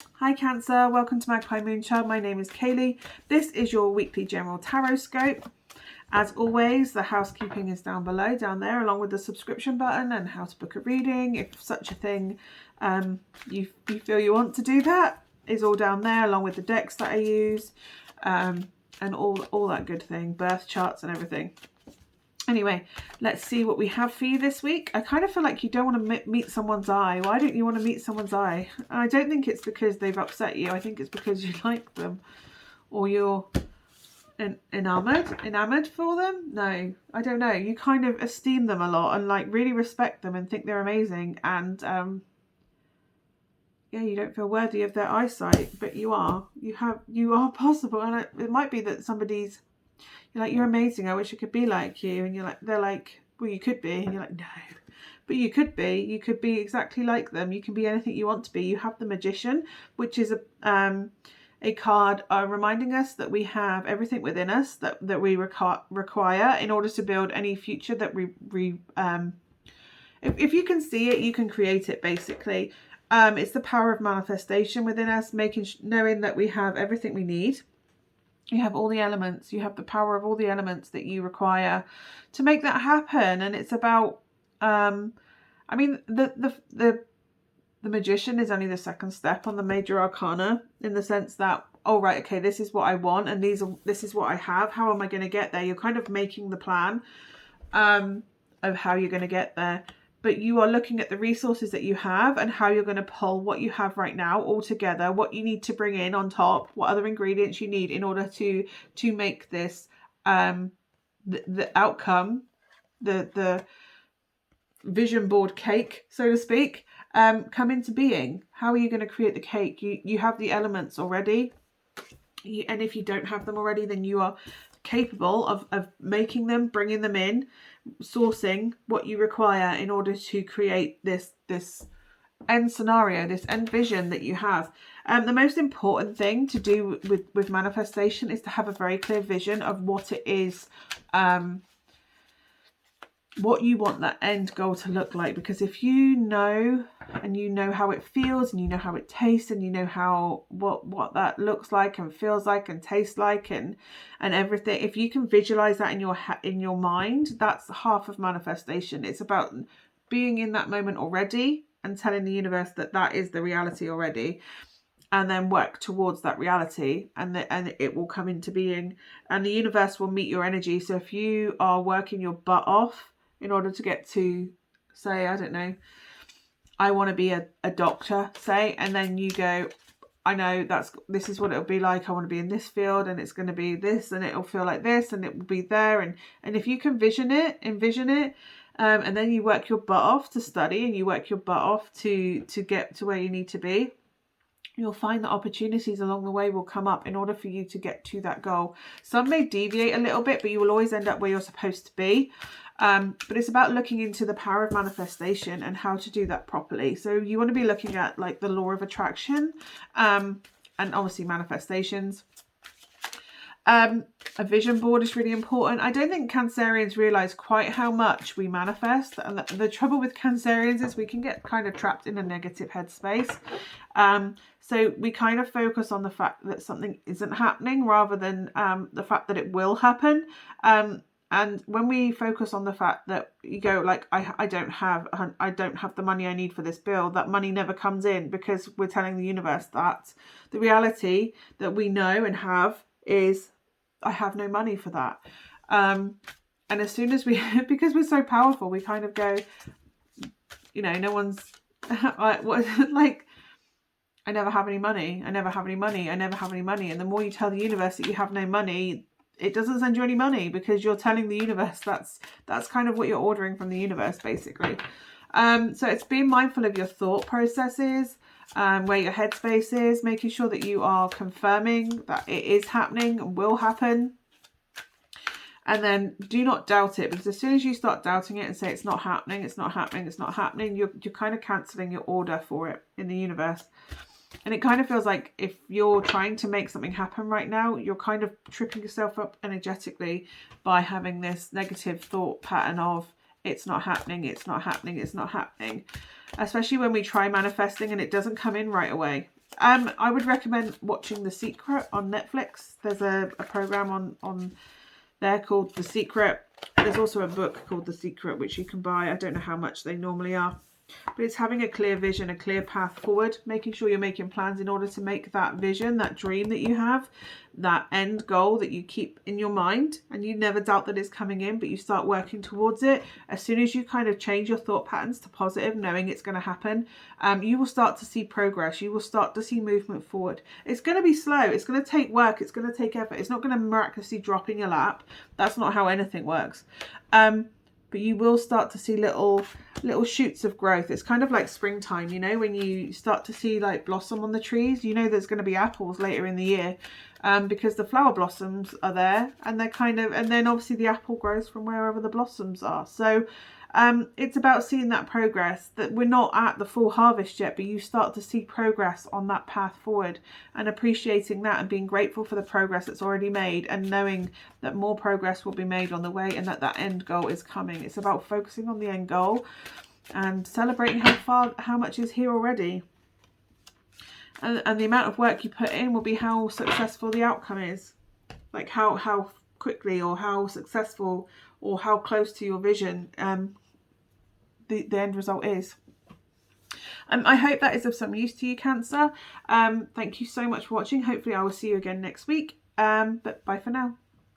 Hi Cancer, welcome to Magpie Moonchild. My name is Kayleigh. This is your weekly general tarot scope. As always, the housekeeping is down below, down there, along with the subscription button and how to book a reading. If such a thing, you feel you want to do that, is all down there, along with the decks that I use, and all that good thing, birth charts and everything. Anyway, let's see what we have for you this week. I kind of feel like you don't want to meet someone's eye. Why don't you want to meet someone's eye? I don't think it's because they've upset you. I think it's because you like them, or you're enamored for them. No, I don't know. You kind of esteem them a lot and like really respect them and think they're amazing. And yeah, you don't feel worthy of their eyesight, but you are. You are possible, and it might be that somebody's. You're like, you're amazing, I wish I could be like you. And they're like, well, you could be. And you're like, no. But you could be. You could be exactly like them. You can be anything you want to be. You have the Magician, which is a card reminding us that we have everything within us that we require in order to build any future that if you can see it, you can create it, basically. It's the power of manifestation within us, knowing that we have everything we need. You have all the elements. You have the power of all the elements that you require to make that happen. And it's about, I mean, the Magician is only the second step on the major arcana, in the sense that, oh, right, okay, this is what I want, and this is what I have. How am I going to get there? You're kind of making the plan of how you're going to get there. But you are looking at the resources that you have and how you're going to pull what you have right now all together, what you need to bring in on top, what other ingredients you need in order to make this the outcome, the vision board cake, so to speak, come into being. How are you going to create the cake? You have the elements already, and if you don't have them already, then you are capable of making them, bringing them in, sourcing what you require in order to create this end scenario, this end vision that you have. The most important thing to do with manifestation is to have a very clear vision of what it is, what you want that end goal to look like. Because if you know, and you know how it feels, and you know how it tastes, and you know how what that looks like and feels like and tastes like and everything, if you can visualize that in your mind, that's half of manifestation. It's about being in that moment already and telling the universe that that is the reality already, and then work towards that reality, and it will come into being, and the universe will meet your energy. So if you are working your butt off in order to get to, say, I don't know, I want to be a doctor, say, and then you go, I know this is what it'll be like. I want to be in this field, and it's going to be this, and it'll feel like this, and it will be there. And if you can envision it, and then you work your butt off to study, and you work your butt off to get to where you need to be, you'll find that opportunities along the way will come up in order for you to get to that goal. Some may deviate a little bit, but you will always end up where you're supposed to be. But it's about looking into the power of manifestation and how to do that properly. So you want to be looking at like the law of attraction, and obviously manifestations. A vision board is really important. I don't think Cancerians realise quite how much we manifest. And the trouble with Cancerians is we can get kind of trapped in a negative headspace. So we kind of focus on the fact that something isn't happening rather than the fact that it will happen. And when we focus on the fact that you go like, I don't have the money I need for this bill, that money never comes in, because we're telling the universe that the reality that we know and have is, I have no money for that. And as soon as we, because we're so powerful, we kind of go, you know, no one's like, I never have any money. I never have any money. I never have any money. And the more you tell the universe that you have no money, it doesn't send you any money, because you're telling the universe that's kind of what you're ordering from the universe, basically. So it's being mindful of your thought processes, where your headspace is, making sure that you are confirming that it is happening and will happen. And then do not doubt it, because as soon as you start doubting it and say it's not happening, it's not happening, it's not happening, you're kind of cancelling your order for it in the universe. And it kind of feels like if you're trying to make something happen right now, you're kind of tripping yourself up energetically by having this negative thought pattern of it's not happening, it's not happening, it's not happening. Especially when we try manifesting and it doesn't come in right away. I would recommend watching The Secret on Netflix. There's a program on there called The Secret. There's also a book called The Secret, which you can buy. I don't know how much they normally are. But it's having a clear vision, a clear path forward, making sure you're making plans in order to make that vision, that dream that you have, that end goal that you keep in your mind, and you never doubt that it's coming in, but you start working towards it. As soon as you kind of change your thought patterns to positive, knowing it's going to happen, you will start to see progress. You will start to see movement forward. It's going to be slow. It's going to take work. It's going to take effort. It's not going to miraculously drop in your lap. That's not how anything works. But you will start to see little shoots of growth. It's kind of like springtime, you know, when you start to see like blossom on the trees. You know there's going to be apples later in the year, because the flower blossoms are there, and they're kind of, and then obviously the apple grows from wherever the blossoms are. So it's about seeing that progress, that we're not at the full harvest yet, but you start to see progress on that path forward, and appreciating that and being grateful for the progress that's already made, and knowing that more progress will be made on the way, and that end goal is coming. It's about focusing on the end goal and celebrating how much is here already. And the amount of work you put in will be how successful the outcome is. Like how quickly, or how successful, or how close to your vision the end result is. I hope that is of some use to you, Cancer. Thank you so much for watching. Hopefully I will see you again next week. But bye for now.